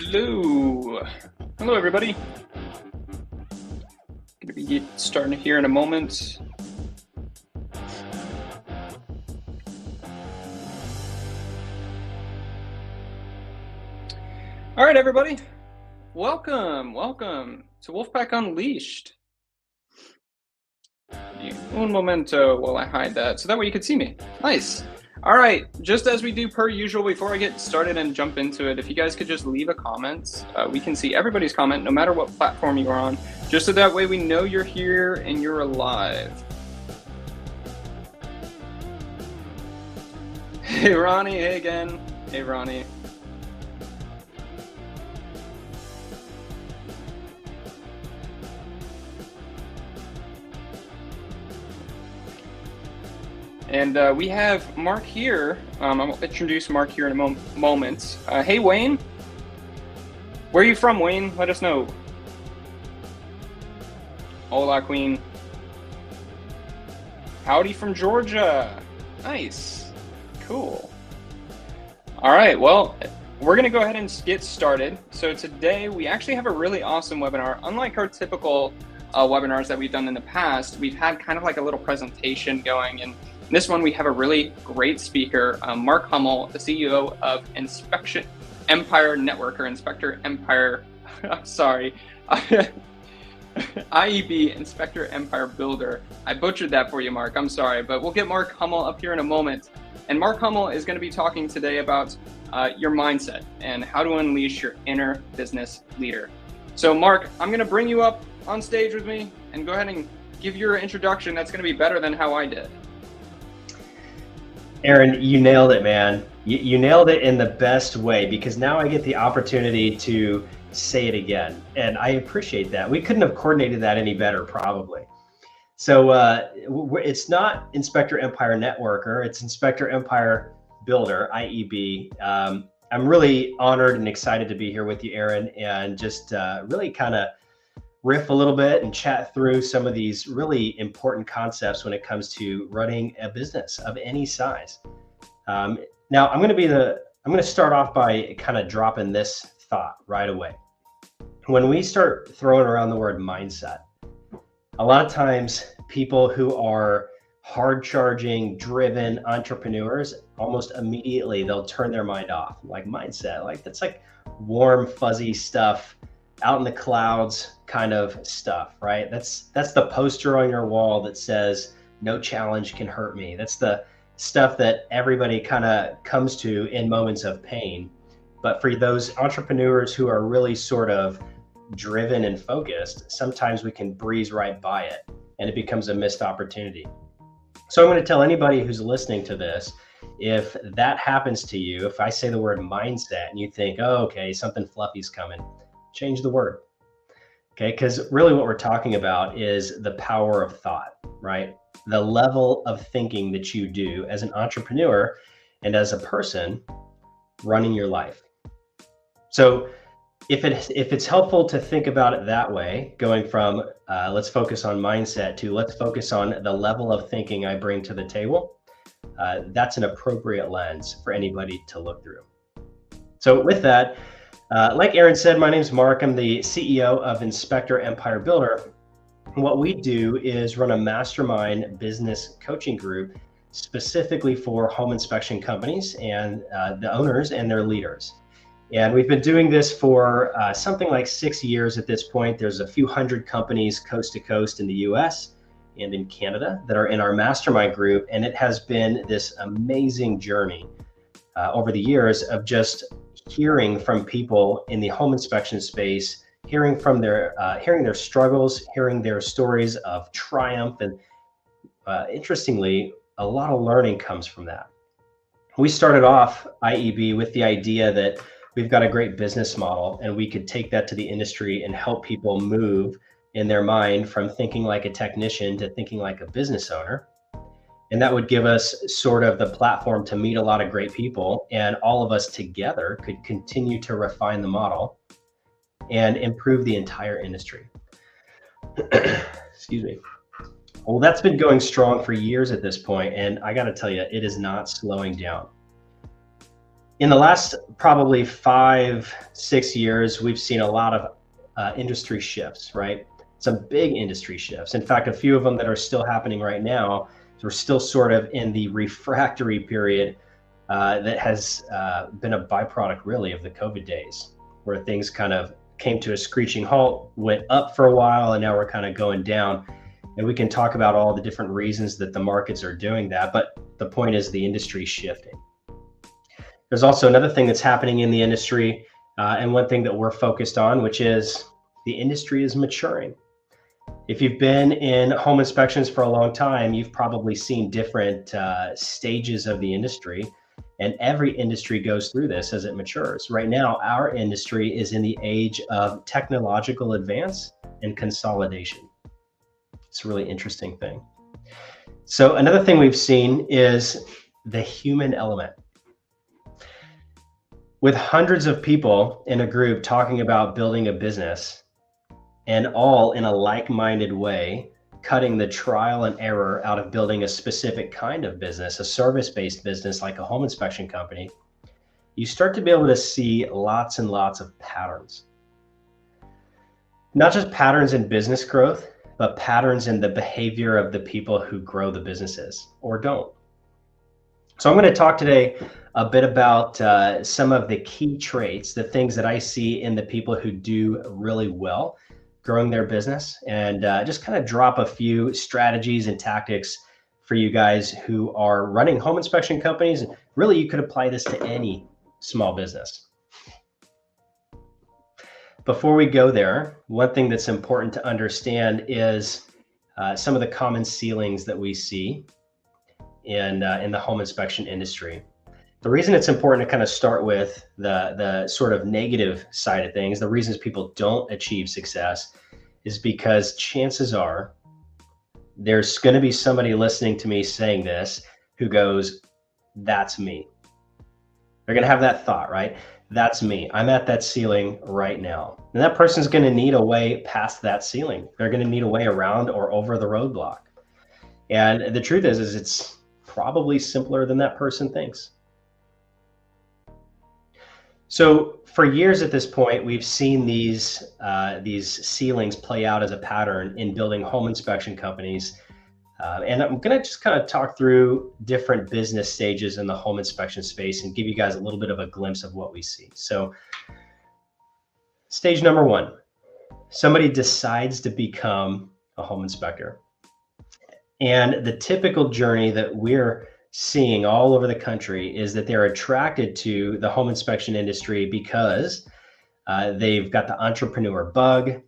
Hello. Hello, everybody. Going to be starting here in a moment. All right, everybody. Welcome to Wolfpack Unleashed. Un momento while I hide that, so that way you can see me. Nice. All right, just as we do per usual, before I get started and jump into it, if you guys could just leave a comment, we can see everybody's comment, no matter what platform you're on, just so that way we know you're here and you're alive. Hey, Ronnie. Hey, again. Hey, Ronnie. And we have Mark here. I'll introduce Mark here in a moment. Hey, Wayne. Where are you from, Wayne? Let us know. Hola, Queen. Howdy from Georgia. Nice. Cool. All right, well, we're going to go ahead and get started. So today we actually have a really awesome webinar. Unlike our typical webinars that we've done in the past, we've had kind of like a little presentation going, and this one we have a really great speaker, Mark Hummel, the CEO of Inspection Empire Network, or Inspector Empire, I'm sorry, IEB, Inspector Empire Builder. I butchered that for you, Mark, I'm sorry, but we'll get Mark Hummel up here in a moment. And Mark Hummel is going to be talking today about your mindset and how to unleash your inner business leader. So Mark, I'm going to bring you up on stage with me and go ahead and give your introduction. That's going to be better than how I did. Aaron, you nailed it, man. You nailed it in the best way, because now I get the opportunity to say it again. And I appreciate that. We couldn't have coordinated that any better, probably. So it's not Inspector Empire Networker, it's Inspector Empire Builder, IEB. I'm really honored and excited to be here with you, Aaron, and just really kind of riff a little bit and chat through some of these really important concepts when it comes to running a business of any size. Now I'm going to start off by kind of dropping this thought right away. When we start throwing around the word mindset, a lot of times people who are hard charging, driven entrepreneurs, almost immediately they'll turn their mind off. Like mindset, like that's like warm, fuzzy stuff out in the clouds kind of stuff, right? That's the poster on your wall that says no challenge can hurt me. That's the stuff that everybody kind of comes to in moments of pain. But for those entrepreneurs who are really sort of driven and focused, sometimes we can breeze right by it and it becomes a missed opportunity. So I'm going to tell anybody who's listening to this, if that happens to you, if I say the word mindset and you think, oh, okay, something fluffy's coming, change the word. Okay, because really what we're talking about is the power of thought, right? The level of thinking that you do as an entrepreneur and as a person running your life. So if it's helpful to think about it that way, going from let's focus on mindset to let's focus on the level of thinking I bring to the table, that's an appropriate lens for anybody to look through. So with that, like Aaron said, my name's Mark. I'm the CEO of Inspector Empire Builder. What we do is run a mastermind business coaching group specifically for home inspection companies and the owners and their leaders. And we've been doing this for something like 6 years at this point. There's a few hundred companies coast to coast in the US and in Canada that are in our mastermind group. And it has been this amazing journey over the years of just hearing from people in the home inspection space, hearing their struggles, hearing their stories of triumph. And interestingly, a lot of learning comes from that. We started off IEB with the idea that we've got a great business model and we could take that to the industry and help people move in their mind from thinking like a technician to thinking like a business owner. And that would give us sort of the platform to meet a lot of great people, and all of us together could continue to refine the model and improve the entire industry. Excuse me. Well, that's been going strong for years at this point, and I got to tell you, it is not slowing down. In the last probably 5-6 years, we've seen a lot of industry shifts, right? Some big industry shifts. In fact, a few of them that are still happening right now. We're still sort of in the refractory period that has been a byproduct really of the COVID days, where things kind of came to a screeching halt, went up for a while, and now we're kind of going down. And we can talk about all the different reasons that the markets are doing that, but the point is the industry is shifting. There's also another thing that's happening in the industry, and one thing that we're focused on, which is the industry is maturing. If you've been in home inspections for a long time, you've probably seen different stages of the industry, and every industry goes through this as it matures. Right now, our industry is in the age of technological advance and consolidation. It's a really interesting thing. So another thing we've seen is the human element. With hundreds of people in a group talking about building a business, and all in a like-minded way, cutting the trial and error out of building a specific kind of business, a service-based business like a home inspection company, you start to be able to see lots and lots of patterns. Not just patterns in business growth, but patterns in the behavior of the people who grow the businesses or don't. So I'm going to talk today a bit about some of the key traits, the things that I see in the people who do really well growing their business, and just kind of drop a few strategies and tactics for you guys who are running home inspection companies. Really, you could apply this to any small business. Before we go there, one thing that's important to understand is some of the common ceilings that we see in the home inspection industry. The reason it's important to kind of start with the sort of negative side of things, the reasons people don't achieve success, is because chances are there's going to be somebody listening to me saying this who goes, that's me. They're going to have that thought, right? That's me. I'm at that ceiling right now. And that person's going to need a way past that ceiling. They're going to need a way around or over the roadblock. And the truth is it's probably simpler than that person thinks. So for years at this point, we've seen these ceilings play out as a pattern in building home inspection companies. And I'm going to just kind of talk through different business stages in the home inspection space and give you guys a little bit of a glimpse of what we see. So stage number one, somebody decides to become a home inspector. And the typical journey that we're seeing all over the country is that they're attracted to the home inspection industry because they've got the entrepreneur bug,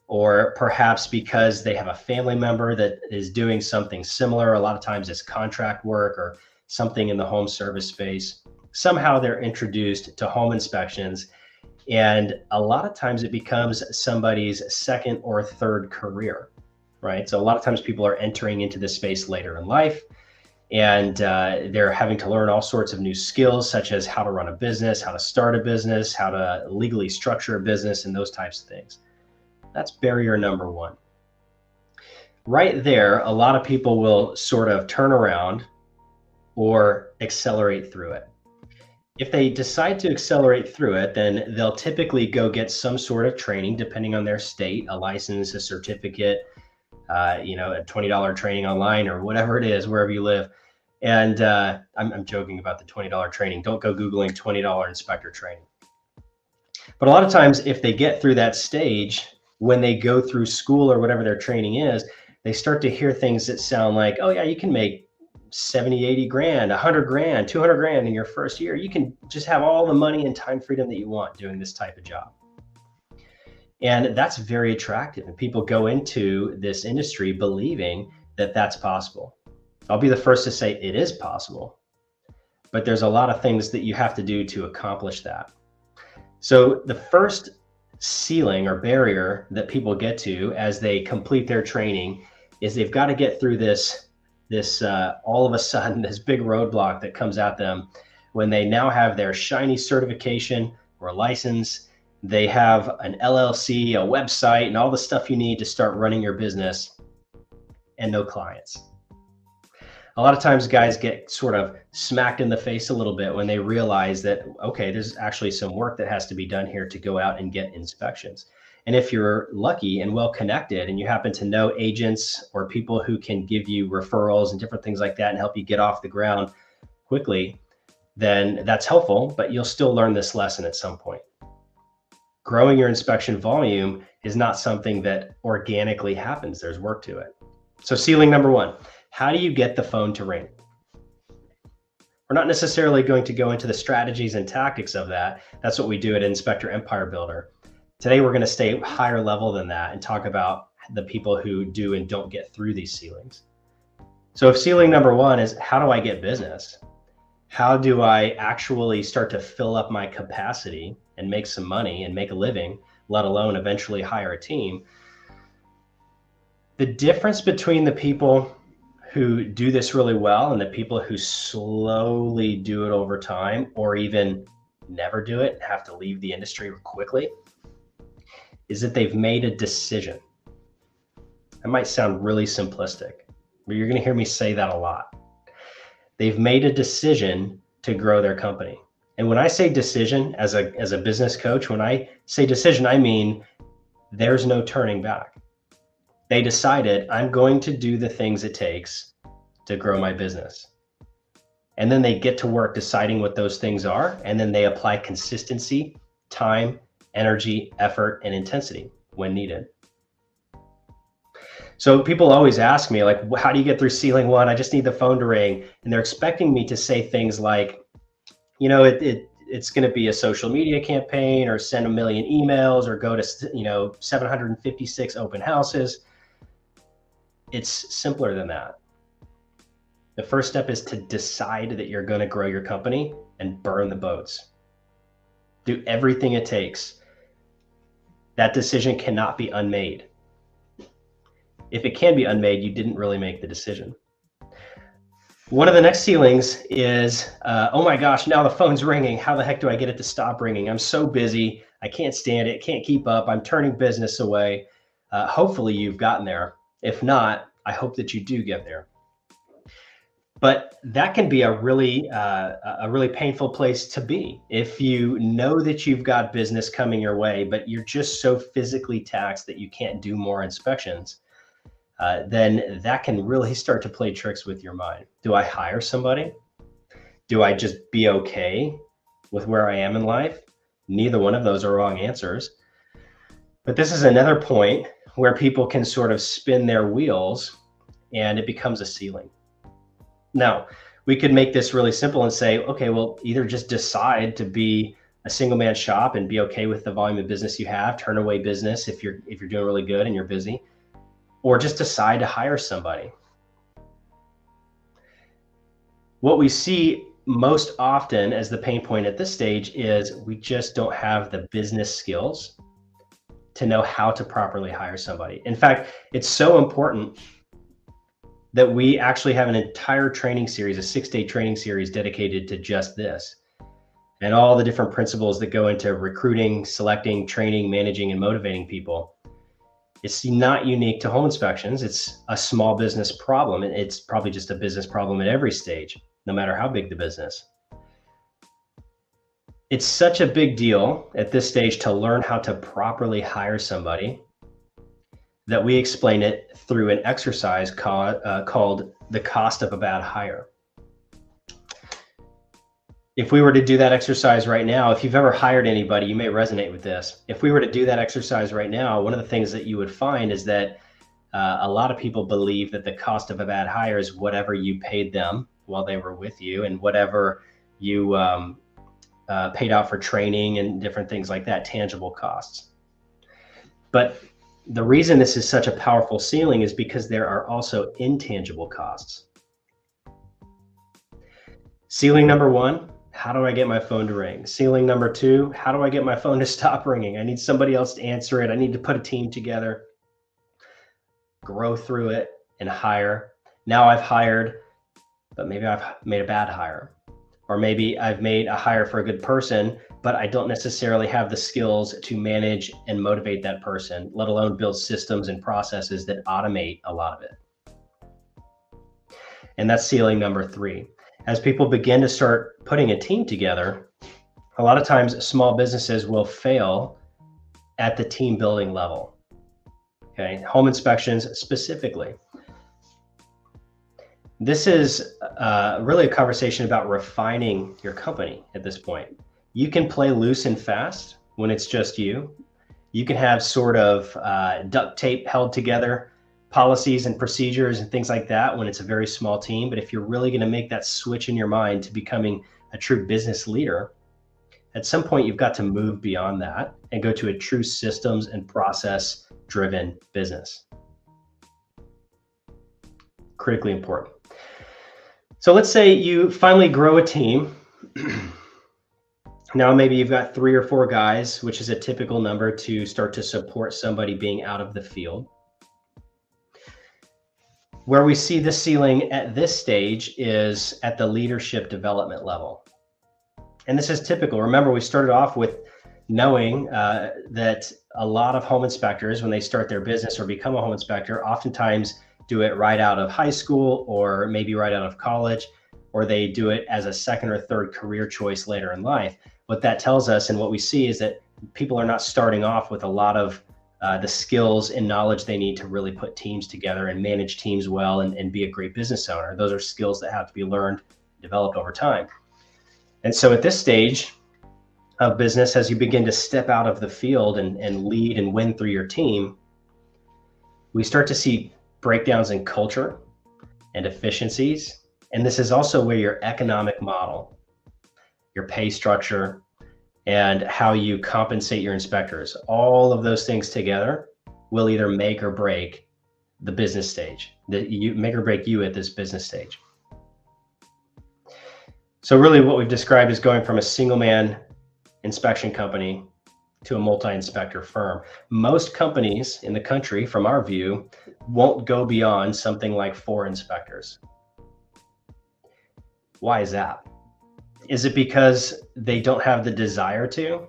or perhaps because they have a family member that is doing something similar. A lot of times it's contract work or something in the home service space. Somehow they're introduced to home inspections, and a lot of times it becomes somebody's second or third career, right? So a lot of times people are entering into this space later in life, and they're having to learn all sorts of new skills, such as how to run a business, how to start a business, how to legally structure a business, and those types of things. That's barrier number one. Right there, a lot of people will sort of turn around or accelerate through it. If they decide to accelerate through it, then they'll typically go get some sort of training, depending on their state, a license, a certificate, a $20 training online or whatever it is, wherever you live. And I'm joking about the $20 training. Don't go Googling $20 inspector training. But a lot of times, if they get through that stage, when they go through school or whatever their training is, they start to hear things that sound like, oh yeah, you can make 70, 80 grand, 100 grand, 200 grand in your first year. You can just have all the money and time freedom that you want doing this type of job. And that's very attractive. And people go into this industry believing that that's possible. I'll be the first to say it is possible, but there's a lot of things that you have to do to accomplish that. So the first ceiling or barrier that people get to as they complete their training is they've got to get through this all of a sudden, this big roadblock that comes at them when they now have their shiny certification or license. They have an LLC, a website, and all the stuff you need to start running your business, and no clients. A lot of times guys get sort of smacked in the face a little bit when they realize that, okay, there's actually some work that has to be done here to go out and get inspections. And if you're lucky and well connected and you happen to know agents or people who can give you referrals and different things like that and help you get off the ground quickly, then that's helpful, but you'll still learn this lesson at some point. Growing your inspection volume is not something that organically happens. There's work to it. So ceiling number one, how do you get the phone to ring? We're not necessarily going to go into the strategies and tactics of that. That's what we do at Inspector Empire Builder. Today, we're going to stay higher level than that and talk about the people who do and don't get through these ceilings. So if ceiling number one is, how do I get business? How do I actually start to fill up my capacity and make some money and make a living, let alone eventually hire a team? The difference between the people who do this really well and the people who slowly do it over time, or even never do it and have to leave the industry quickly, is that they've made a decision. That might sound really simplistic, but you're going to hear me say that a lot. They've made a decision to grow their company. And when I say decision as a business coach, when I say decision, I mean there's no turning back. They decided, I'm going to do the things it takes to grow my business. And then they get to work deciding what those things are, and then they apply consistency, time, energy, effort, and intensity when needed. So people always ask me, like, how do you get through ceiling one? I just need the phone to ring. And they're expecting me to say things like, it's going to be a social media campaign or send 1 million emails or go to, 756 open houses. It's simpler than that. The first step is to decide that you're going to grow your company and burn the boats. Do everything it takes. That decision cannot be unmade. If it can be unmade, you didn't really make the decision. One of the next ceilings is, oh my gosh, now the phone's ringing. How the heck do I get it to stop ringing? I'm so busy. I can't stand it. Can't keep up. I'm turning business away. Hopefully you've gotten there. If not, I hope that you do get there. But that can be a really painful place to be if you know that you've got business coming your way, but you're just so physically taxed that you can't do more inspections. Then that can really start to play tricks with your mind. Do I hire somebody? Do I just be okay with where I am in life? Neither one of those are wrong answers. But this is another point where people can sort of spin their wheels and it becomes a ceiling. Now, we could make this really simple and say, okay, well, either just decide to be a single man shop and be okay with the volume of business you have, turn away business if you're doing really good and you're busy, or just decide to hire somebody. What we see most often as the pain point at this stage is we just don't have the business skills to know how to properly hire somebody. In fact, it's so important that we actually have an entire training series, a 6-day training series dedicated to just this, and all the different principles that go into recruiting, selecting, training, managing, and motivating people. It's not unique to home inspections. It's a small business problem. It's probably just a business problem at every stage, no matter how big the business. It's such a big deal at this stage to learn how to properly hire somebody that we explain it through an exercise called the cost of a bad hire. If we were to do that exercise right now, if you've ever hired anybody, you may resonate with this. If we were to do that exercise right now, one of the things that you would find is that a lot of people believe that the cost of a bad hire is whatever you paid them while they were with you and whatever you paid out for training and different things like that, tangible costs. But the reason this is such a powerful ceiling is because there are also intangible costs. Ceiling number one, how do I get my phone to ring? Ceiling number two, how do I get my phone to stop ringing? I need somebody else to answer it. I need to put a team together, grow through it, and hire. Now I've hired, but maybe I've made a bad hire. Or maybe I've made a hire for a good person, but I don't necessarily have the skills to manage and motivate that person, let alone build systems and processes that automate a lot of it. And that's ceiling number three. As people begin to start putting a team together, a lot of times small businesses will fail at the team building level. Okay, home inspections specifically. This is really a conversation about refining your company at this point. You can play loose and fast when it's just you. You can have sort of duct tape held together policies and procedures and things like that when it's a very small team. But if you're really going to make that switch in your mind to becoming a true business leader, at some point you've got to move beyond that and go to a true systems and process driven business. Critically important. So let's say you finally grow a team. Now maybe you've got 3 or 4 guys, which is a typical number to start to support somebody being out of the field. Where we see the ceiling at this stage is at the leadership development level. And this is typical. Remember, we started off with knowing that a lot of home inspectors, when they start their business or become a home inspector, oftentimes do it right out of high school or maybe right out of college, or they do it as a second or third career choice later in life. What that tells us and what we see is that people are not starting off with a lot of the skills and knowledge they need to really put teams together and manage teams well and be a great business owner. Those are skills that have to be learned, developed over time. And so at this stage of business, as you begin to step out of the field and lead and win through your team, we start to see breakdowns in culture and efficiencies. And this is also where your economic model, your pay structure, and how you compensate your inspectors, all of those things together will either make or break the business stage, make or break you at this business stage. So really what we've described is going from a single man inspection company to a multi-inspector firm. Most companies in the country, from our view, won't go beyond something like 4 inspectors. Why is that? Is it because they don't have the desire to?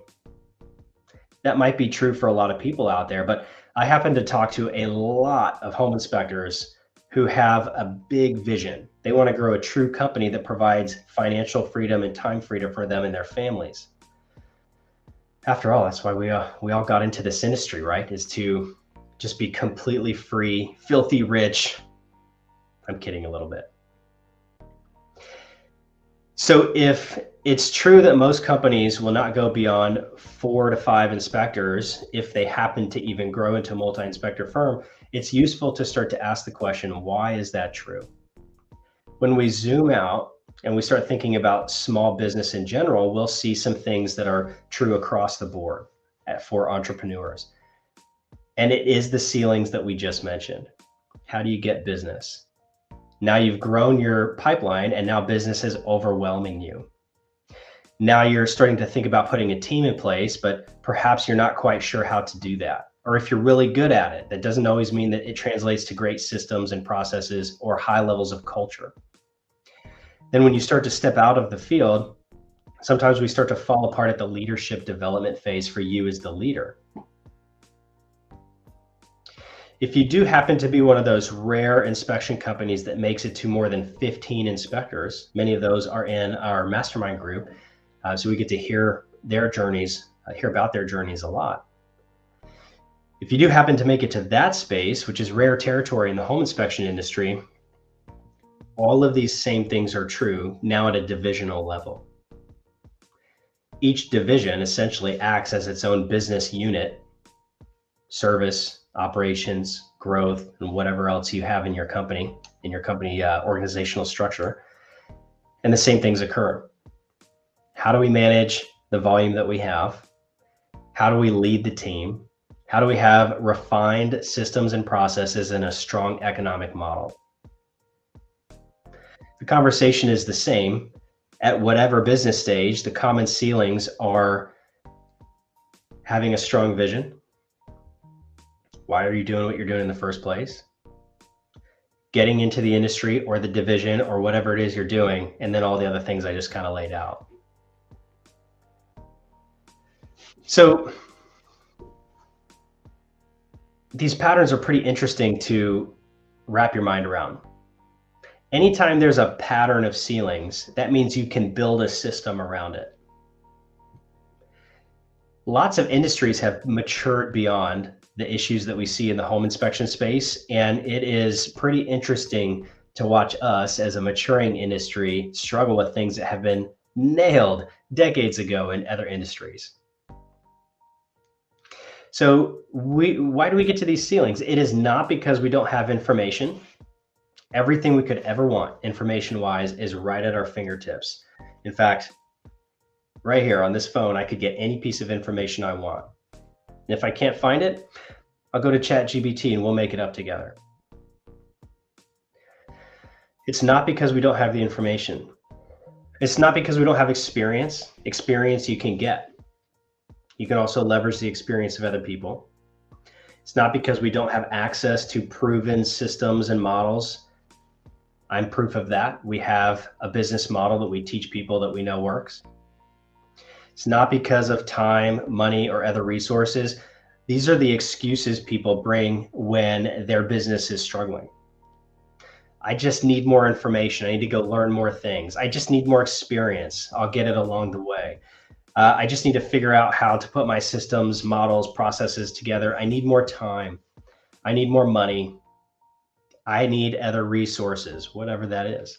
That might be true for a lot of people out there, but I happen to talk to a lot of home inspectors who have a big vision. They want to grow a true company that provides financial freedom and time freedom for them and their families. After all, that's why we all got into this industry, right? Is to just be completely free, filthy rich. I'm kidding a little bit. So if it's true that most companies will not go beyond 4 to 5 inspectors if they happen to even grow into a multi-inspector firm, it's useful to start to ask the question, why is that true? When we zoom out and we start thinking about small business in general, we'll see some things that are true across the board for entrepreneurs. And it is the ceilings that we just mentioned. How do you get business? Now you've grown your pipeline and now business is overwhelming you. Now you're starting to think about putting a team in place, but perhaps you're not quite sure how to do that. Or if you're really good at it, that doesn't always mean that it translates to great systems and processes or high levels of culture. Then when you start to step out of the field, sometimes we start to fall apart at the leadership development phase for you as the leader. If you do happen to be one of those rare inspection companies that makes it to more than 15 inspectors, many of those are in our mastermind group, so we get to hear their journeys, hear about their journeys a lot. If you do happen to make it to that space, which is rare territory in the home inspection industry, all of these same things are true now at a divisional level. Each division essentially acts as its own business unit, service, operations, growth, and whatever else you have in your company organizational structure. And the same things occur. How do we manage the volume that we have? How do we lead the team? How do we have refined systems and processes and a strong economic model? The conversation is the same at whatever business stage. The common ceilings are having a strong vision. Why are you doing what you're doing in the first place? Getting into the industry or the division or whatever it is you're doing, and then all the other things I just kind of laid out. So these patterns are pretty interesting to wrap your mind around. Anytime there's a pattern of ceilings, that means you can build a system around it. Lots of industries have matured beyond the issues that we see in the home inspection space, and it is pretty interesting to watch us as a maturing industry struggle with things that have been nailed decades ago in other industries. So why do we get to these ceilings? It is not because we don't have information. Everything we could ever want information-wise is right at our fingertips. In fact, right here on this phone, I could get any piece of information I want. And if I can't find it, I'll go to ChatGPT and we'll make it up together. It's not because we don't have the information. It's not because we don't have experience. Experience you can get. You can also leverage the experience of other people. It's not because we don't have access to proven systems and models. I'm proof of that. We have a business model that we teach people that we know works. It's not because of time, money, or other resources. These are the excuses people bring when their business is struggling. I just need more information. I need to go learn more things. I just need more experience. I'll get it along the way. I just need to figure out how to put my systems, models, processes together. I need more time. I need more money. I need other resources, whatever that is.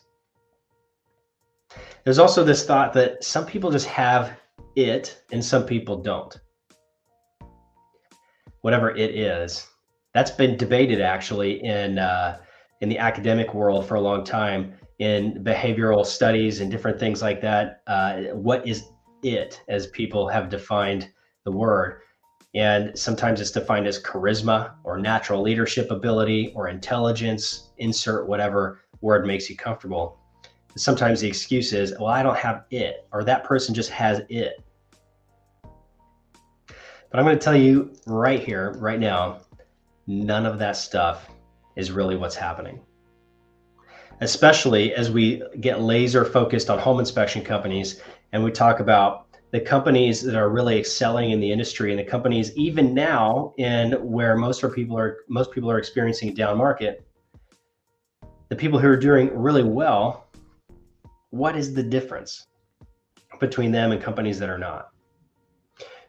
There's also this thought that some people just have it and some people don't. Whatever it is, that's been debated actually in the academic world for a long time, in behavioral studies and different things like that. What is it, as people have defined the word? And sometimes it's defined as charisma or natural leadership ability or intelligence, insert whatever word makes you comfortable. Sometimes the excuse is, well, I don't have it, or that person just has it. But I'm going to tell you right here, right now, none of that stuff is really what's happening. especially as we get laser focused on home inspection companies and we talk about the companies that are really excelling in the industry and the companies even now in where most people are experiencing a down market, the people who are doing really well, what is the difference between them and companies that are not?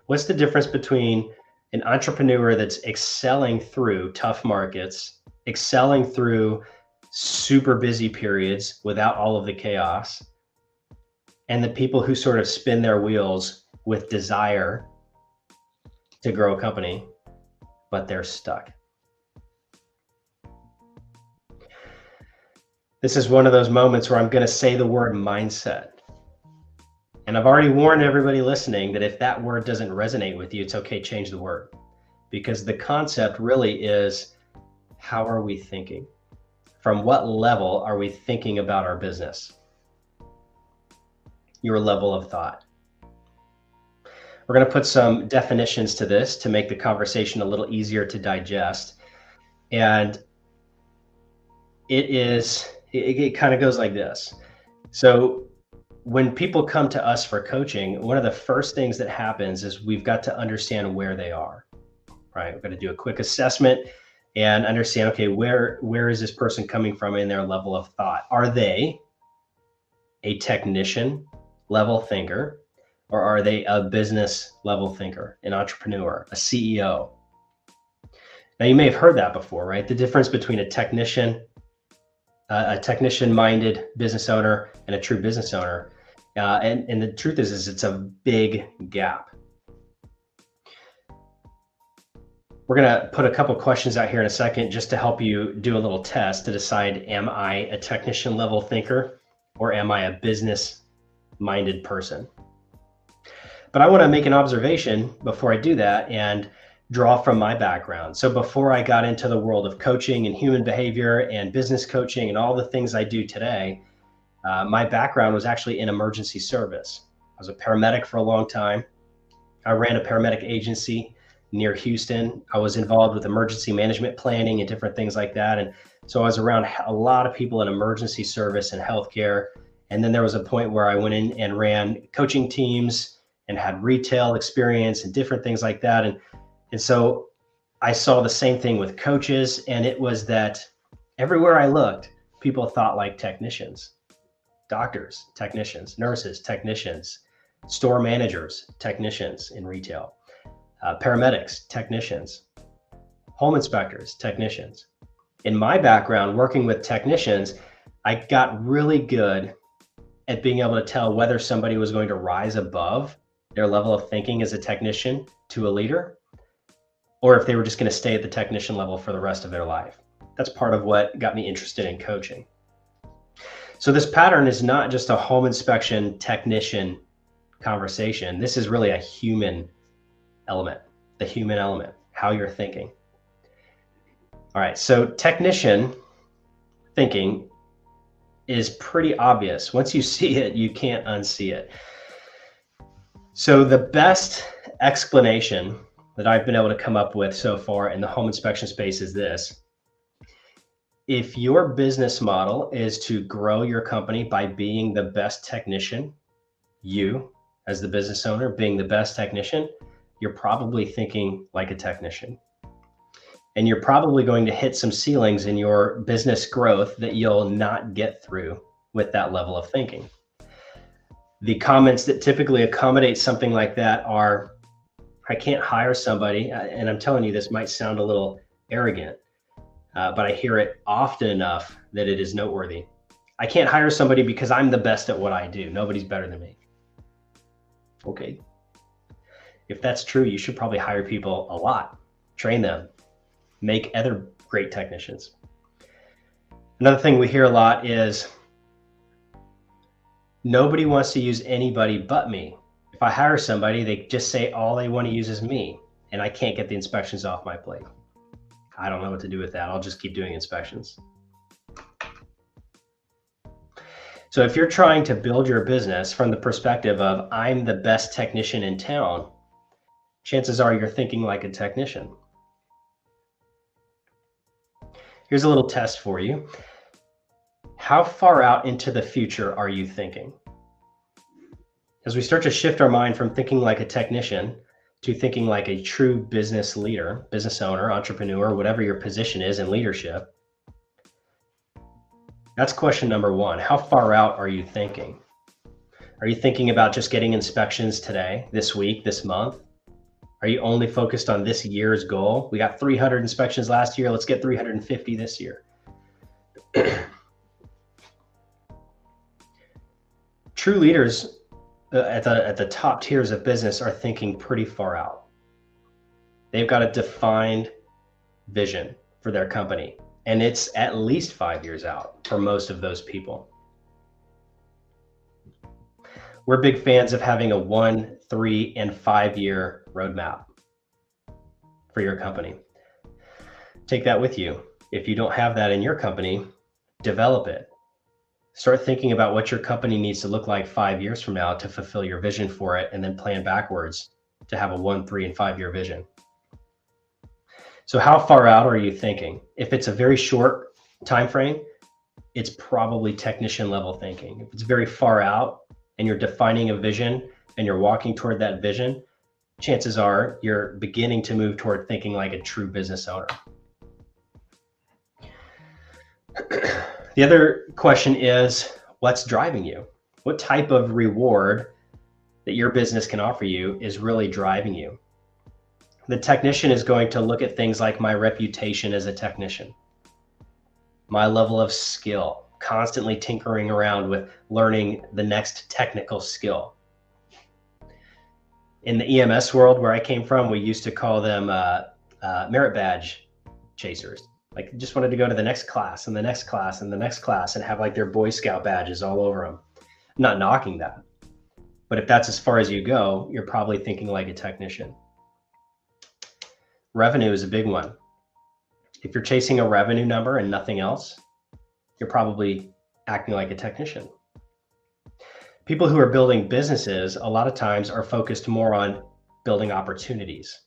What's the difference between an entrepreneur that's excelling through tough markets, excelling through super busy periods without all of the chaos, and the people who sort of spin their wheels with desire to grow a company, but they're stuck? This is one of those moments where I'm going to say the word mindset. And I've already warned everybody listening that if that word doesn't resonate with you, it's okay, change the word. Because the concept really is, how are we thinking? From what level are we thinking about our business? Your level of thought. We're going to put some definitions to this to make the conversation a little easier to digest. And it kind of goes like this. So when people come to us for coaching, one of the first things that happens is we've got to understand where they are, right? We've got to do a quick assessment and understand, okay, where is this person coming from in their level of thought? Are they a technician level thinker, or are they a business level thinker, an entrepreneur, a CEO? Now, you may have heard that before, right? The difference between a technician-minded business owner and a true business owner. And the truth is it's a big gap. We're going to put a couple questions out here in a second just to help you do a little test to decide, am I a technician level thinker or am I a business-minded person? But I want to make an observation before I do that and draw from my background. So before I got into the world of coaching and human behavior and business coaching and all the things I do today, my background was actually in emergency service. I was a paramedic for a long time. I ran a paramedic agency near Houston. I was involved with emergency management planning and different things like that. And so I was around a lot of people in emergency service and healthcare. And then there was a point where I went in and ran coaching teams and had retail experience and different things like that. And so I saw the same thing with coaches, and it was that everywhere I looked, people thought like technicians. Doctors, technicians, nurses, technicians, store managers, technicians in retail, paramedics, technicians, home inspectors, technicians. In my background, working with technicians, I got really good at being able to tell whether somebody was going to rise above their level of thinking as a technician to a leader, or if they were just going to stay at the technician level for the rest of their life. That's part of what got me interested in coaching. So this pattern is not just a home inspection technician conversation. This is really a human element, the human element, how you're thinking. All right, so technician thinking is pretty obvious. Once you see it, you can't unsee it. So the best explanation that I've been able to come up with so far in the home inspection space is this. If your business model is to grow your company by being the best technician, you as the business owner being the best technician, you're probably thinking like a technician. And you're probably going to hit some ceilings in your business growth that you'll not get through with that level of thinking. The comments that typically accommodate something like that are, I can't hire somebody, and I'm telling you, this might sound a little arrogant, but I hear it often enough that it is noteworthy. I can't hire somebody because I'm the best at what I do. Nobody's better than me. Okay. If that's true, you should probably hire people a lot, train them, make other great technicians. Another thing we hear a lot is, nobody wants to use anybody but me. If I hire somebody, they just say all they want to use is me, and I can't get the inspections off my plate. I don't know what to do with that. I'll just keep doing inspections. So if you're trying to build your business from the perspective of, I'm the best technician in town, chances are you're thinking like a technician. Here's a little test for you. How far out into the future are you thinking? As we start to shift our mind from thinking like a technician to thinking like a true business leader, business owner, entrepreneur, whatever your position is in leadership, that's question number one. How far out are you thinking? Are you thinking about just getting inspections today, this week, this month? Are you only focused on this year's goal? We got 300 inspections last year. Let's get 350 this year. True leaders at the top tiers of business are thinking pretty far out. They've got a defined vision for their company, and it's at least 5 years out for most of those people. We're big fans of having a 1, 3, and 5 year roadmap for your company. Take that with you. If you don't have that in your company, develop it. Start thinking about what your company needs to look like 5 years from now to fulfill your vision for it, and then plan backwards to have a 1, 3, and 5 year vision. So how far out are you thinking? If it's a very short time frame, it's probably technician level thinking. If it's very far out and you're defining a vision and you're walking toward that vision, chances are you're beginning to move toward thinking like a true business owner. The other question is, what's driving you? What type of reward that your business can offer you is really driving you? The technician is going to look at things like my reputation as a technician, my level of skill, constantly tinkering around with learning the next technical skill. In the EMS world where I came from, we used to call them merit badge chasers. Like, just wanted to go to the next class and the next class and the next class and have like their Boy Scout badges all over them. I'm not knocking that. But if that's as far as you go, you're probably thinking like a technician. Revenue is a big one. If you're chasing a revenue number and nothing else, you're probably acting like a technician. People who are building businesses a lot of times are focused more on building opportunities.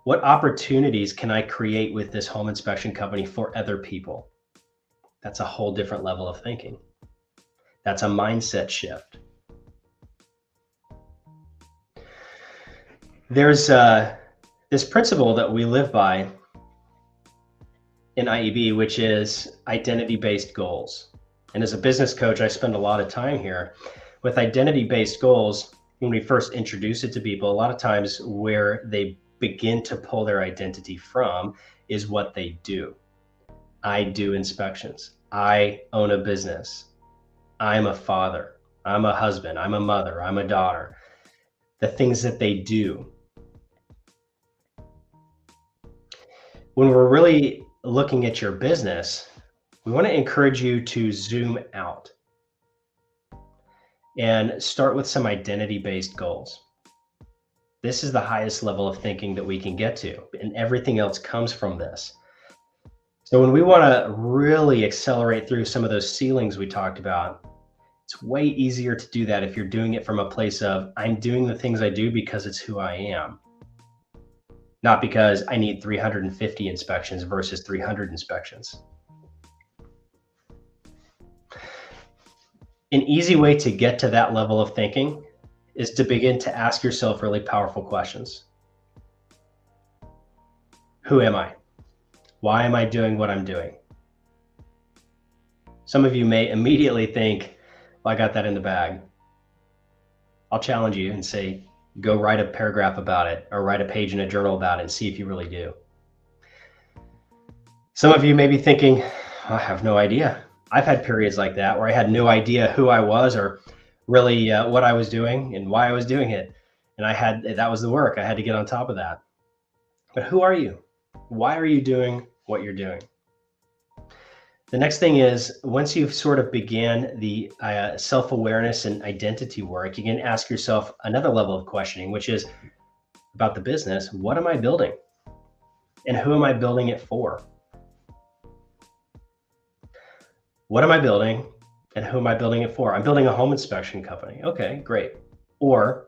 What opportunities can I create with this home inspection company for other people? That's a whole different level of thinking. That's a mindset shift. There's this principle that we live by in IEB, which is identity-based goals. And as a business coach, I spend a lot of time here with identity-based goals. When we first introduce it to people, a lot of times where they begin to pull their identity from is what they do. I do inspections. I own a business. I'm a father. I'm a husband. I'm a mother. I'm a daughter. The things that they do. When we're really looking at your business, we want to encourage you to zoom out and start with some identity-based goals. This is the highest level of thinking that we can get to, and everything else comes from this. So when we want to really accelerate through some of those ceilings we talked about, it's way easier to do that if you're doing it from a place of, I'm doing the things I do because it's who I am, not because I need 350 inspections versus 300 inspections. An easy way to get to that level of thinking is to begin to ask yourself really powerful questions. Who am I? Why am I doing what I'm doing? Some of you may immediately think, well, I got that in the bag. I'll challenge you and say, go write a paragraph about it or write a page in a journal about it and see if you really do. Some of you may be thinking, I have no idea. I've had periods like that where I had no idea who I was or really what I was doing and why I was doing it. And that was the work. I had to get on top of that. But who are you? Why are you doing what you're doing? The next thing is, once you've sort of began the self-awareness and identity work, you can ask yourself another level of questioning, which is about the business. What am I building? And who am I building it for? What am I building and who am I building it for? I'm building a home inspection company. Okay, great. Or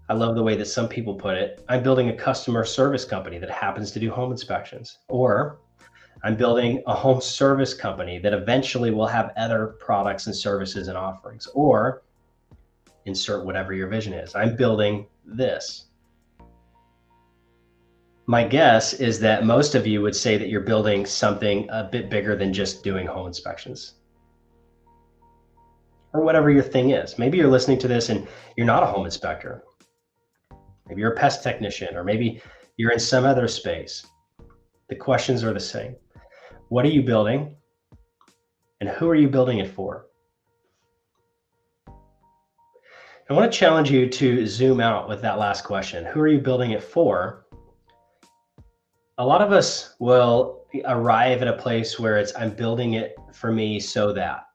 I love the way that some people put it, I'm building a customer service company that happens to do home inspections. Or I'm building a home service company that eventually will have other products and services and offerings, or insert whatever your vision is. I'm building this. My guess is that most of you would say that you're building something a bit bigger than just doing home inspections or whatever your thing is. Maybe you're listening to this and you're not a home inspector. Maybe you're a pest technician, or maybe you're in some other space. The questions are the same. What are you building, and who are you building it for? I want to challenge you to zoom out with that last question. Who are you building it for? A lot of us will arrive at a place where it's, I'm building it for me so that,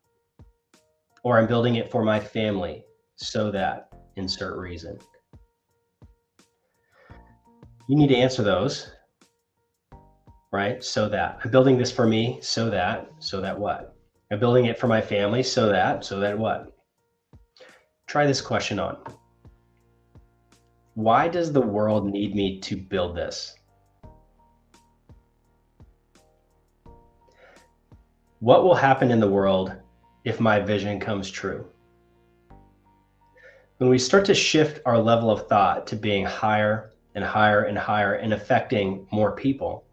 or I'm building it for my family so that, insert reason. You need to answer those, right? So that. I'm building this for me so that what? I'm building it for my family so that what? Try this question on. Why does the world need me to build this? What will happen in the world if my vision comes true? When we start to shift our level of thought to being higher and higher and higher and affecting more people,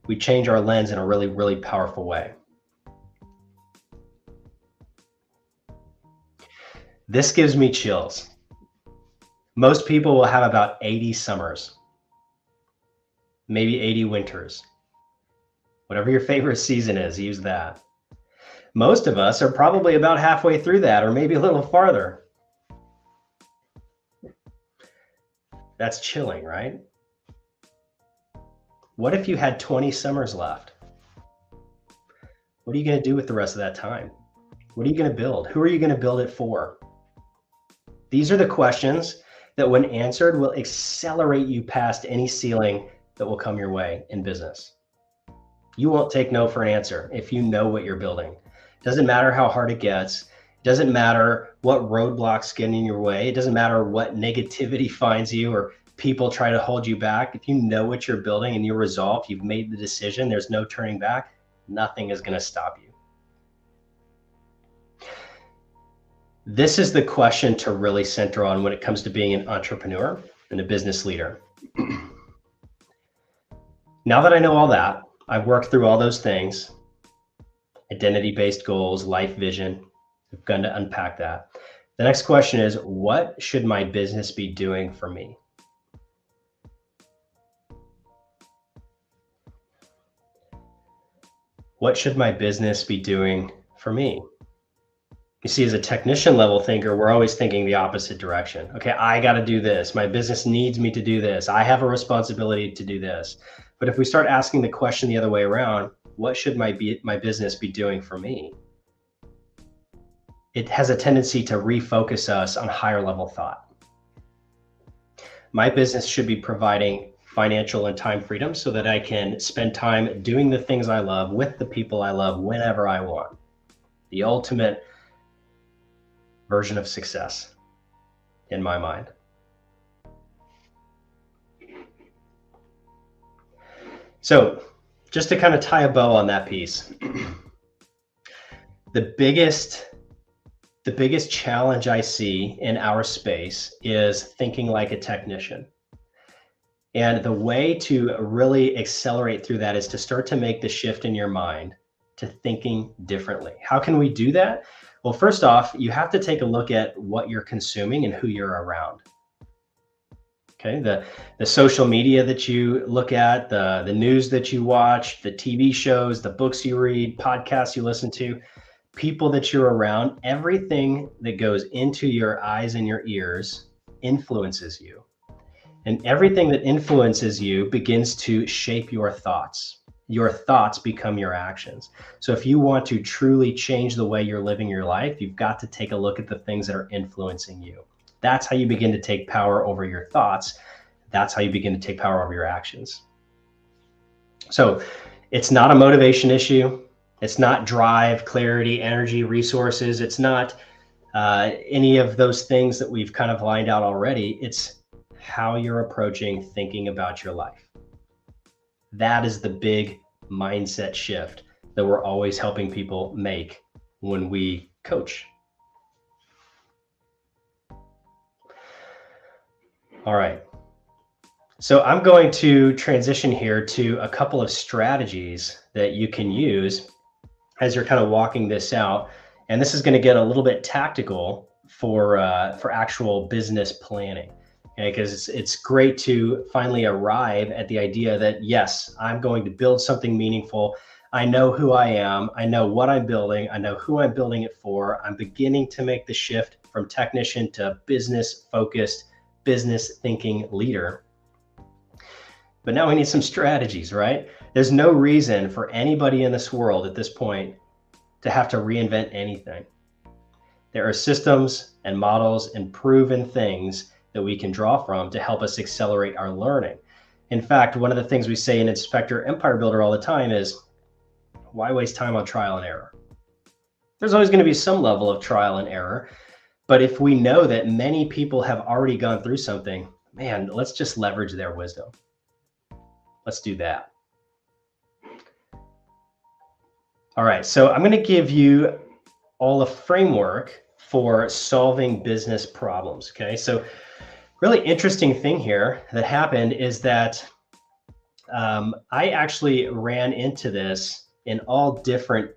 we change our lens in a really, really powerful way. This gives me chills. Most people will have about 80 summers, maybe 80 winters. Whatever your favorite season is, use that. Most of us are probably about halfway through that, or maybe a little farther. That's chilling, right? What if you had 20 summers left? What are you going to do with the rest of that time? What are you going to build? Who are you going to build it for? These are the questions that, when answered, will accelerate you past any ceiling that will come your way in business. You won't take no for an answer if you know what you're building. It doesn't matter how hard it gets. It doesn't matter what roadblocks get in your way. It doesn't matter what negativity finds you or people try to hold you back. If you know what you're building and you're resolved, you've made the decision, there's no turning back, nothing is going to stop you. This is the question to really center on when it comes to being an entrepreneur and a business leader. Now that I know all that, I've worked through all those things, identity-based goals, life vision. I've begun to unpack that. The next question is, what should my business be doing for me? What should my business be doing for me? You see, as a technician level thinker, we're always thinking the opposite direction. Okay, I got to do this. My business needs me to do this. I have a responsibility to do this. But if we start asking the question the other way around, what should my business be doing for me? It has a tendency to refocus us on higher level thought. My business should be providing financial and time freedom so that I can spend time doing the things I love with the people I love whenever I want. The ultimate version of success in my mind. So just to kind of tie a bow on that piece, the biggest challenge I see in our space is thinking like a technician. And the way to really accelerate through that is to start to make the shift in your mind to thinking differently. How can we do that? Well, first off, you have to take a look at what you're consuming and who you're around. Okay, the social media that you look at, the news that you watch, the TV shows, the books you read, podcasts you listen to, people that you're around, everything that goes into your eyes and your ears influences you. And everything that influences you begins to shape your thoughts. Your thoughts become your actions. So if you want to truly change the way you're living your life, you've got to take a look at the things that are influencing you. That's how you begin to take power over your thoughts. That's how you begin to take power over your actions. So it's not a motivation issue. It's not drive, clarity, energy, resources. It's not any of those things that we've kind of lined out already. It's how you're approaching thinking about your life. That is the big mindset shift that we're always helping people make when we coach. All right. So I'm going to transition here to a couple of strategies that you can use as you're kind of walking this out. And this is going to get a little bit tactical for actual business planning. Okay, because it's great to finally arrive at the idea that, yes, I'm going to build something meaningful. I know who I am. I know what I'm building. I know who I'm building it for. I'm beginning to make the shift from technician to business focused, business thinking leader. But now we need some strategies, right? There's no reason for anybody in this world at this point to have to reinvent anything. There are systems and models and proven things that we can draw from to help us accelerate our learning. In fact, one of the things we say in Inspector Empire Builder all the time is, why waste time on trial and error? There's always going to be some level of trial and error, but if we know that many people have already gone through something, man, let's just leverage their wisdom. Let's do that. All right, so I'm going to give you all a framework for solving business problems, okay? So really interesting thing here that happened is that I actually ran into this in all different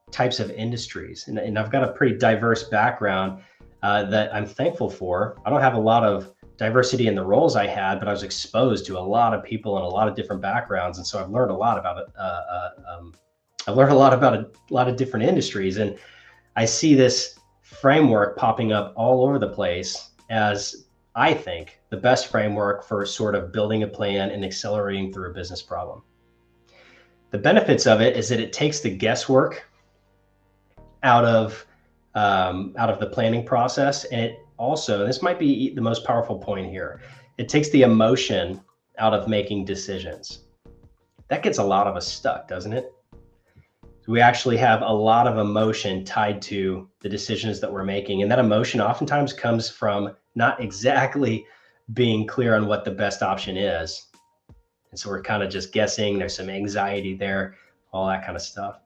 types of industries. And I've got a pretty diverse background that I'm thankful for. I don't have a lot of diversity in the roles I had, but I was exposed to a lot of people in a lot of different backgrounds. And so I've learned a lot about it. I've learned a lot about a lot of different industries. And I see this framework popping up all over the place as, I think, the best framework for sort of building a plan and accelerating through a business problem. The benefits of it is that it takes the guesswork out of the planning process. And it also, this might be the most powerful point here, it takes the emotion out of making decisions. That gets a lot of us stuck, doesn't it? We actually have a lot of emotion tied to the decisions that we're making. And that emotion oftentimes comes from not exactly being clear on what the best option is. And so we're kind of just guessing. There's some anxiety there, all that kind of stuff.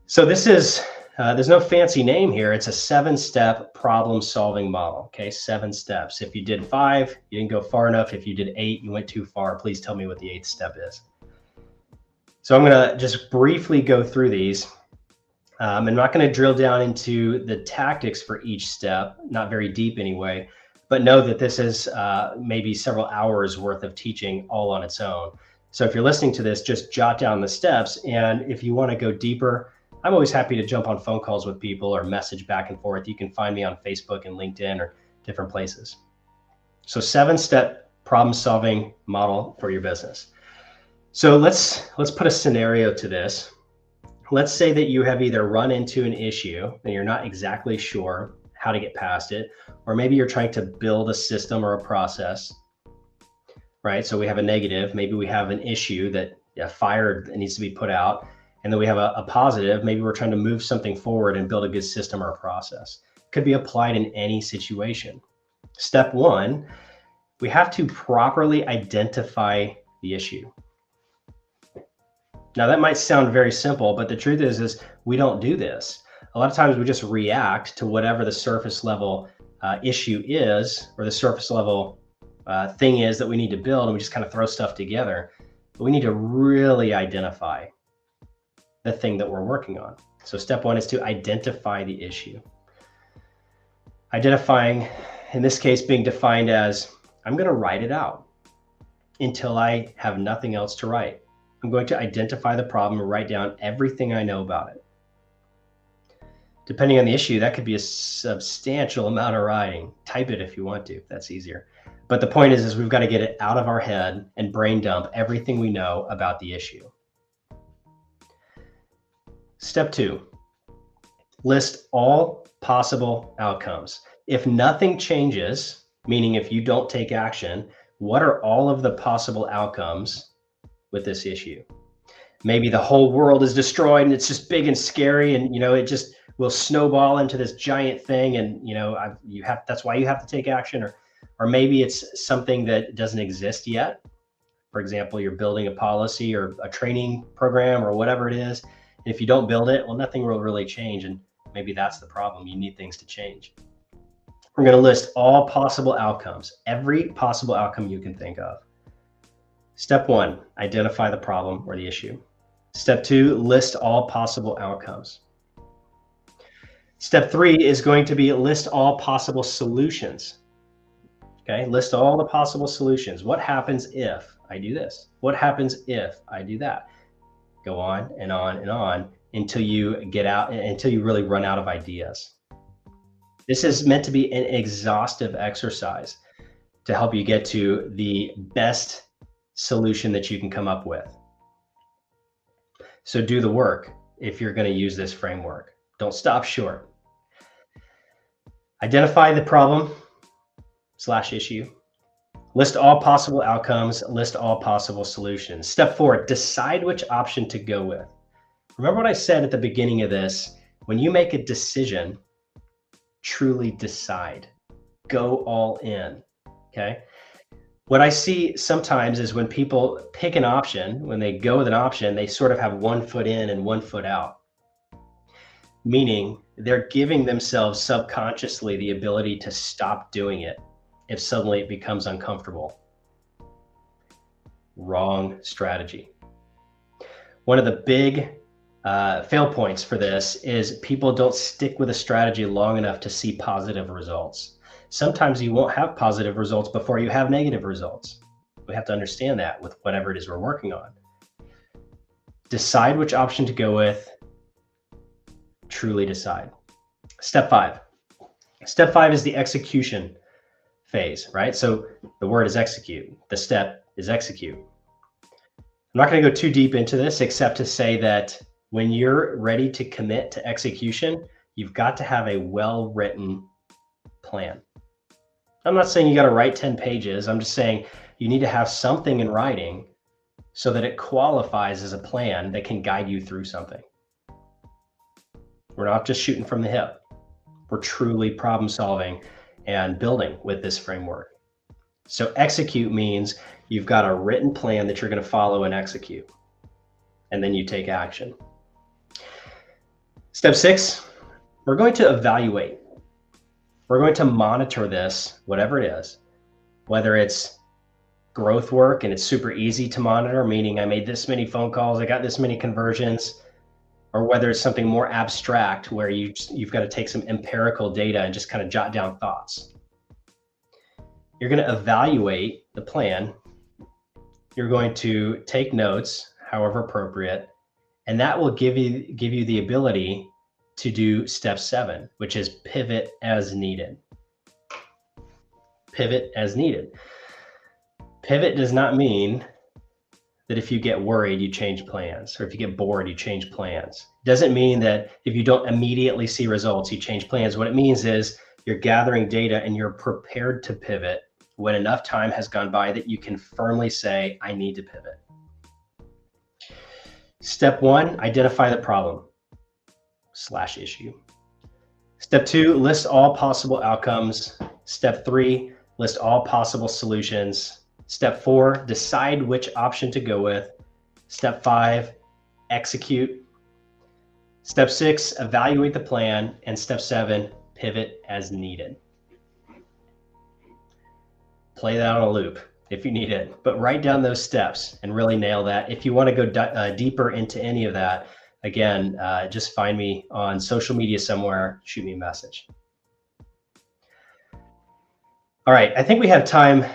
So this is, there's no fancy name here. It's a 7-step problem solving model. Okay, 7 steps. If you did 5, you didn't go far enough. If you did 8, you went too far. Please tell me what the 8th step is. So I'm going to just briefly go through these. I'm not going to drill down into the tactics for each step, not very deep anyway, but know that this is maybe several hours worth of teaching all on its own. So if you're listening to this, just jot down the steps. And if you want to go deeper, I'm always happy to jump on phone calls with people or message back and forth. You can find me on Facebook and LinkedIn or different places. So 7-step problem solving model for your business. So let's put a scenario to this. Let's say that you have either run into an issue and you're not exactly sure how to get past it, or maybe you're trying to build a system or a process, right? So we have a negative, maybe we have an issue that a fire that needs to be put out, and then we have a positive, maybe we're trying to move something forward and build a good system or a process. Could be applied in any situation. Step 1, we have to properly identify the issue. Now that might sound very simple, but the truth is we don't do this. A lot of times we just react to whatever the surface level issue is, or the surface level thing is that we need to build, and we just kind of throw stuff together. But we need to really identify the thing that we're working on. So step 1 is to identify the issue. Identifying, in this case, being defined as, I'm going to write it out until I have nothing else to write. I'm going to identify the problem and write down everything I know about it. Depending on the issue, that could be a substantial amount of writing. Type it if you want to, if that's easier. But the point is we've got to get it out of our head and brain dump everything we know about the issue. Step 2, list all possible outcomes. If nothing changes, meaning if you don't take action, what are all of the possible outcomes with this issue? Maybe the whole world is destroyed and it's just big and scary, and it just will snowball into this giant thing, and that's why you have to take action. Or maybe it's something that doesn't exist yet. For example, you're building a policy or a training program or whatever it is. And if you don't build it, well, nothing will really change. And maybe that's the problem. You need things to change. We're going to list all possible outcomes, every possible outcome you can think of. Step 1, identify the problem or the issue. Step 2, list all possible outcomes. Step 3 is going to be list all possible solutions. Okay, list all the possible solutions. What happens if I do this? What happens if I do that? Go on and on and on until you until you really run out of ideas. This is meant to be an exhaustive exercise to help you get to the best solution that you can come up with. So do the work if you're going to use this framework. Don't stop short. Identify the problem / issue. List all possible outcomes, list all possible solutions. Step 4, decide which option to go with. Remember what I said at the beginning of this, when you make a decision, truly decide, go all in, okay? What I see sometimes is when people pick an option, when they go with an option, they sort of have 1 foot in and 1 foot out, meaning they're giving themselves subconsciously the ability to stop doing it if suddenly it becomes uncomfortable. Wrong strategy. One of the big fail points for this is people don't stick with a strategy long enough to see positive results. Sometimes you won't have positive results before you have negative results. We have to understand that with whatever it is we're working on. Decide which option to go with. Truly decide. Step 5. Step 5 is the execution phase, right? So the word is execute. The step is execute. I'm not going to go too deep into this except to say that when you're ready to commit to execution, you've got to have a well-written plan. I'm not saying you got to write 10 pages. I'm just saying you need to have something in writing so that it qualifies as a plan that can guide you through something. We're not just shooting from the hip. We're truly problem solving and building with this framework. So execute means you've got a written plan that you're going to follow and execute, and then you take action. Step 6, we're going to evaluate. We're going to monitor this, whatever it is, whether it's growth work and it's super easy to monitor, meaning I made this many phone calls, I got this many conversions, or whether it's something more abstract where you've got to take some empirical data and just kind of jot down thoughts. You're going to evaluate the plan. You're going to take notes, however appropriate, and that will give you the ability to do step 7, which is pivot as needed. Pivot as needed. Pivot does not mean that if you get worried, you change plans, or if you get bored, you change plans. It doesn't mean that if you don't immediately see results, you change plans. What it means is you're gathering data and you're prepared to pivot when enough time has gone by that you can firmly say, I need to pivot. Step 1, identify the problem / issue. Step 2, list all possible outcomes. Step 3, list all possible solutions. Step 4, decide which option to go with. Step 5, execute. Step 6, evaluate the plan. And step 7, pivot as needed. Play that on a loop if you need it, but write down those steps and really nail that. If you want to go deeper into any of that, again, just find me on social media somewhere, shoot me a message. All right, I think we have time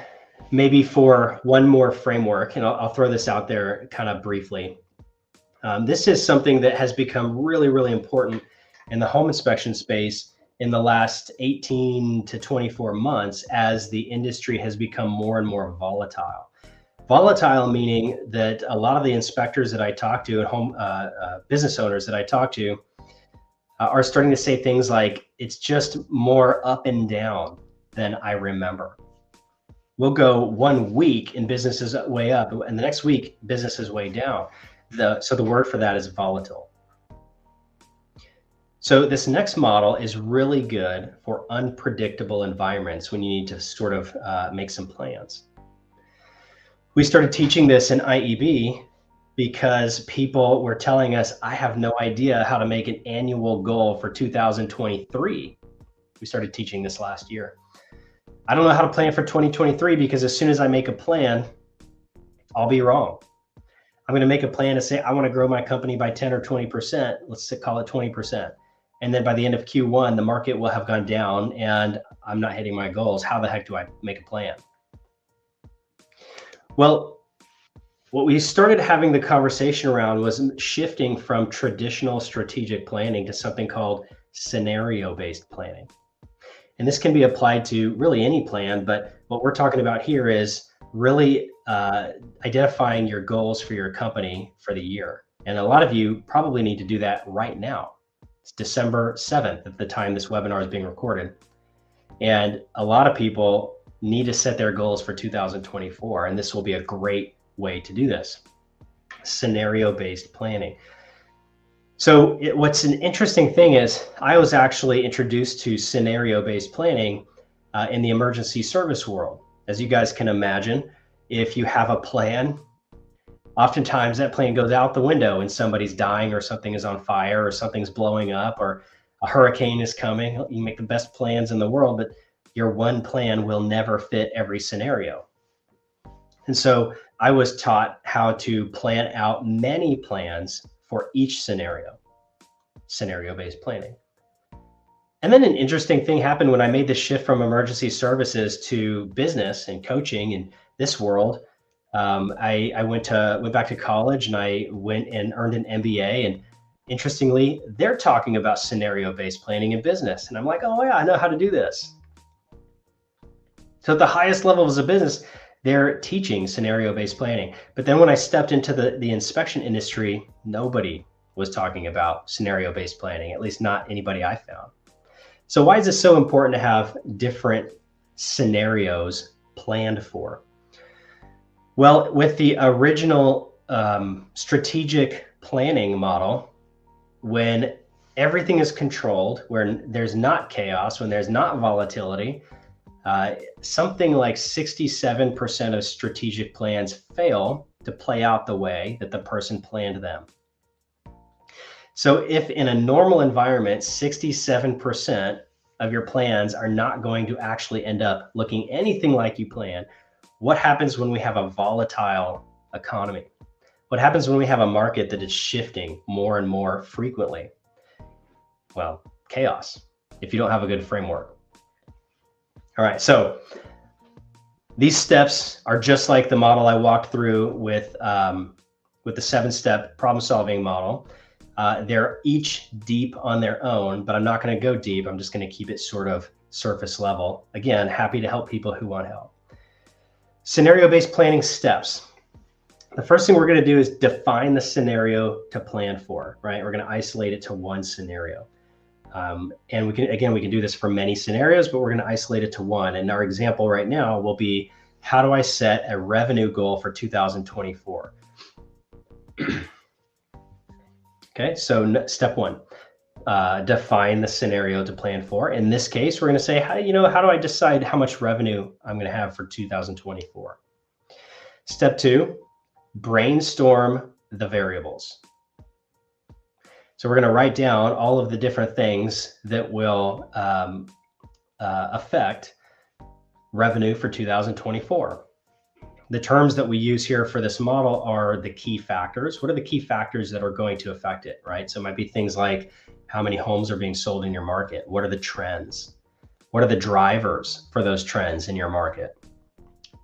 maybe for one more framework, and I'll throw this out there kind of briefly. This is something that has become really, really important in the home inspection space in the last 18 to 24 months as the industry has become more and more volatile. Volatile meaning that a lot of the inspectors that I talk to and home business owners that I talk to are starting to say things like, it's just more up and down than I remember. We'll go 1 week and business is way up, and the next week business is way down. So the word for that is volatile. So this next model is really good for unpredictable environments when you need to sort of make some plans. We started teaching this in IEB because people were telling us, I have no idea how to make an annual goal for 2023. We started teaching this last year. I don't know how to plan for 2023 because as soon as I make a plan, I'll be wrong. I'm going to make a plan to say, I want to grow my company by 10 or 20%. Let's call it 20%. And then by the end of Q1, the market will have gone down and I'm not hitting my goals. How the heck do I make a plan? Well, what we started having the conversation around was shifting from traditional strategic planning to something called scenario-based planning. And this can be applied to really any plan, but what we're talking about here is really identifying your goals for your company for the year. And a lot of you probably need to do that right now. It's December 7th at the time this webinar is being recorded. And a lot of people need to set their goals for 2024, and this will be a great way to do this. Scenario-based planning. So what's an interesting thing is I was actually introduced to scenario-based planning in the emergency service world. As you guys can imagine, if you have a plan, oftentimes that plan goes out the window and somebody's dying or something is on fire or something's blowing up or a hurricane is coming. You make the best plans in the world, but your one plan will never fit every scenario. And so I was taught how to plan out many plans for each scenario, scenario-based planning. And then an interesting thing happened when I made the shift from emergency services to business and coaching in this world. I went back to college and I went and earned an MBA. And interestingly, they're talking about scenario-based planning in business. And I'm like, oh yeah, I know how to do this. So at the highest levels of business, they're teaching scenario-based planning. But then when I stepped into the inspection industry, nobody was talking about scenario-based planning, at least not anybody I found. So why is it so important to have different scenarios planned for? Well, with the original strategic planning model, when everything is controlled, when there's not chaos, when there's not volatility, something like 67% of strategic plans fail to play out the way that the person planned them. So if in a normal environment, 67% of your plans are not going to actually end up looking anything like you planned, what happens when we have a volatile economy? What happens when we have a market that is shifting more and more frequently? Well, chaos, if you don't have a good framework. All right, so these steps are just like the model I walked through with the 7-step problem-solving model. They're each deep on their own, but I'm not going to go deep. I'm just going to keep it sort of surface level. Again, happy to help people who want help. Scenario-based planning steps. The first thing we're going to do is define the scenario to plan for, right? We're going to isolate it to one scenario. And we can do this for many scenarios, but we're going to isolate it to one. And our example right now will be, how do I set a revenue goal for 2024? Okay, so step one, define the scenario to plan for. In this case, we're going to say, how do I decide how much revenue I'm going to have for 2024? Step two, brainstorm the variables. So we're going to write down all of the different things that will affect revenue for 2024. The terms that we use here for this model are the key factors. What are the key factors that are going to affect it, right? So it might be things like how many homes are being sold in your market? What are the trends? What are the drivers for those trends in your market?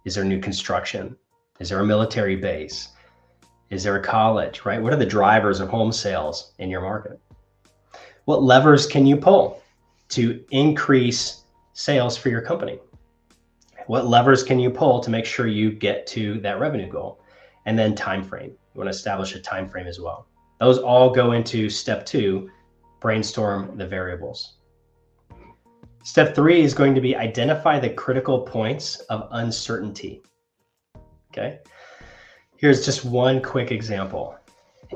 Is there new construction? Is there a military base? Is there a college, right? What are the drivers of home sales in your market? What levers can you pull to increase sales for your company? What levers can you pull to make sure you get to that revenue goal? And then time frame. You want to establish a time frame as well. Those all go into step two, brainstorm the variables. Step three is going to be identify the critical points of uncertainty. Okay. Here's just one quick example.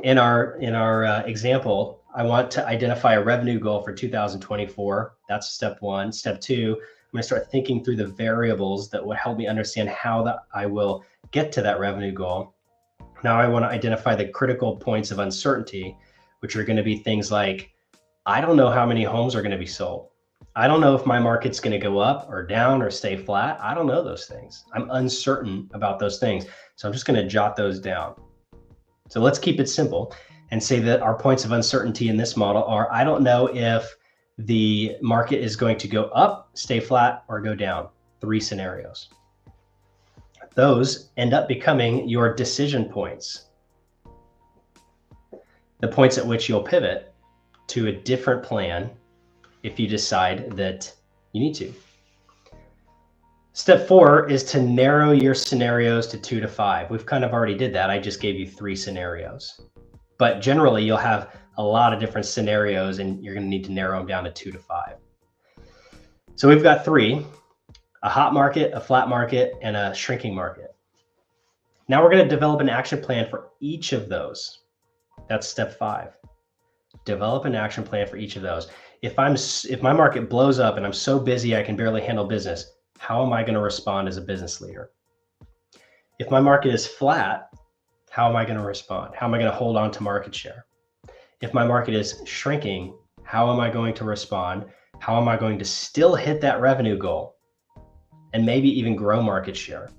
In our example, I want to identify a revenue goal for 2024. That's step one. Step two, going to start thinking through the variables that would help me understand how that I will get to that revenue goal. Now I want to identify the critical points of uncertainty, which are going to be things like, I don't know how many homes are going to be sold. I don't know if my market's going to go up or down or stay flat. I don't know those things. I'm uncertain about those things. So I'm just going to jot those down. So let's keep it simple and say that our points of uncertainty in this model are, I don't know if the market is going to go up, stay flat, or go down. 3 scenarios. Those end up becoming your decision points, the points at which you'll pivot to a different plan if you decide that you need to. Step 4 is to narrow your scenarios to 2 to 5. We've kind of already did that. I just gave you 3 scenarios. But generally, you'll have a lot of different scenarios, and you're going to need to narrow them down to 2 to 5. So we've got 3, a hot market, a flat market, and a shrinking market. Now we're going to develop an action plan for each of those. That's step 5. Develop an action plan for each of those. If my market blows up and I'm so busy I can barely handle business, how am I going to respond as a business leader? If my market is flat, how am I going to respond? How am I going to hold on to market share? If my market is shrinking, how am I going to respond? How am I going to still hit that revenue goal and maybe even grow market share?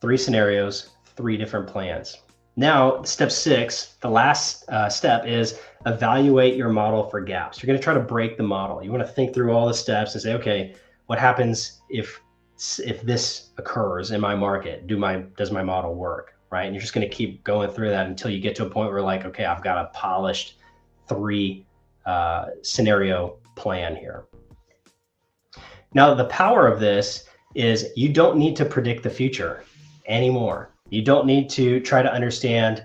3 scenarios, 3 different plans. Now, step 6, the last step is evaluate your model for gaps. You're going to try to break the model. You want to think through all the steps and say, okay, what happens if this occurs in my market? Does my model work, right? And you're just going to keep going through that until you get to a point where like, okay, I've got a polished 3 scenario plan here. Now, the power of this is you don't need to predict the future anymore. You don't need to try to understand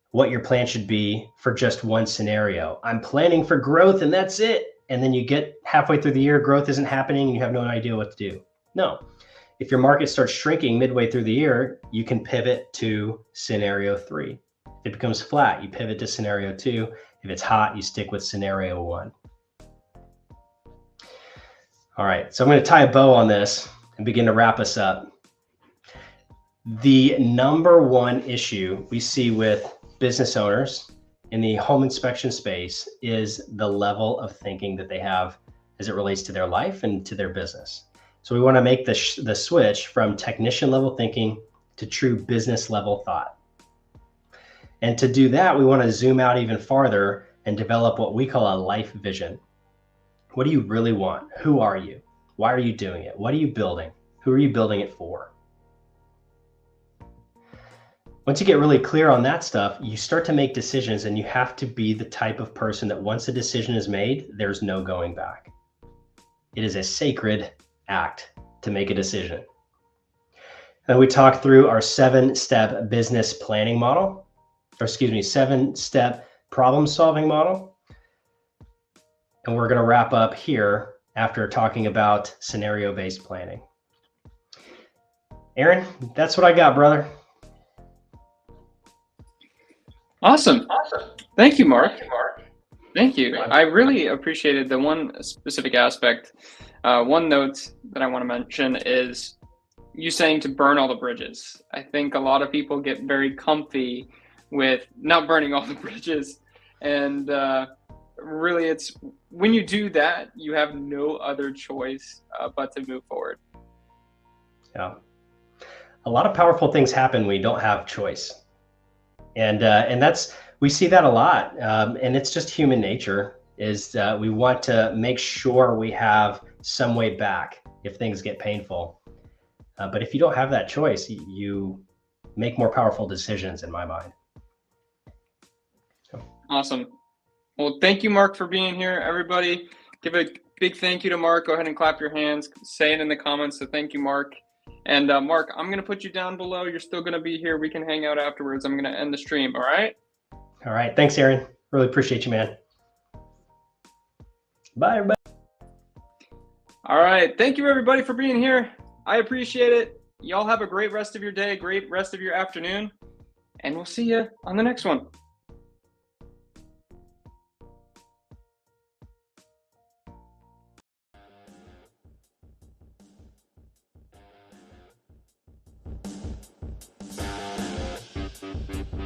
what your plan should be for just one scenario. I'm planning for growth and that's it. And then you get halfway through the year, growth isn't happening and you have no idea what to do. No, if your market starts shrinking midway through the year, you can pivot to scenario 3. If it becomes flat, you pivot to scenario 2. If it's hot, you stick with scenario 1. All right, so I'm going to tie a bow on this and begin to wrap us up. The number one issue we see with business owners in the home inspection space is the level of thinking that they have as it relates to their life and to their business. So we want to make the switch from technician level thinking to true business level thought. And to do that, we want to zoom out even farther and develop what we call a life vision. What do you really want? Who are you? Why are you doing it? What are you building? Who are you building it for? Once you get really clear on that stuff, you start to make decisions, and you have to be the type of person that once a decision is made, there's no going back. It is a sacred act to make a decision. And we talked through our 7-step business planning model, 7-step problem solving model. And we're going to wrap up here after talking about scenario-based planning. Aaron, that's what I got, brother. Awesome. Thank you, Mark. Thank you. I really appreciated the one specific aspect. One note that I want to mention is you saying to burn all the bridges. I think a lot of people get very comfy with not burning all the bridges. And really, it's when you do that, you have no other choice but to move forward. Yeah. A lot of powerful things happen when you don't have choice. And we see that a lot. And it's just human nature is we want to make sure we have some way back if things get painful. But if you don't have that choice, you make more powerful decisions in my mind. So. Awesome. Well, thank you, Mark, for being here. Everybody, give a big thank you to Mark. Go ahead and clap your hands. Say it in the comments. So thank you, Mark. And Mark, I'm going to put you down below. You're still going to be here. We can hang out afterwards. I'm going to end the stream. All right? All right. Thanks, Aaron. Really appreciate you, man. Bye, everybody. All right. Thank you, everybody, for being here. I appreciate it. Y'all have a great rest of your day, great rest of your afternoon, and we'll see you on the next one.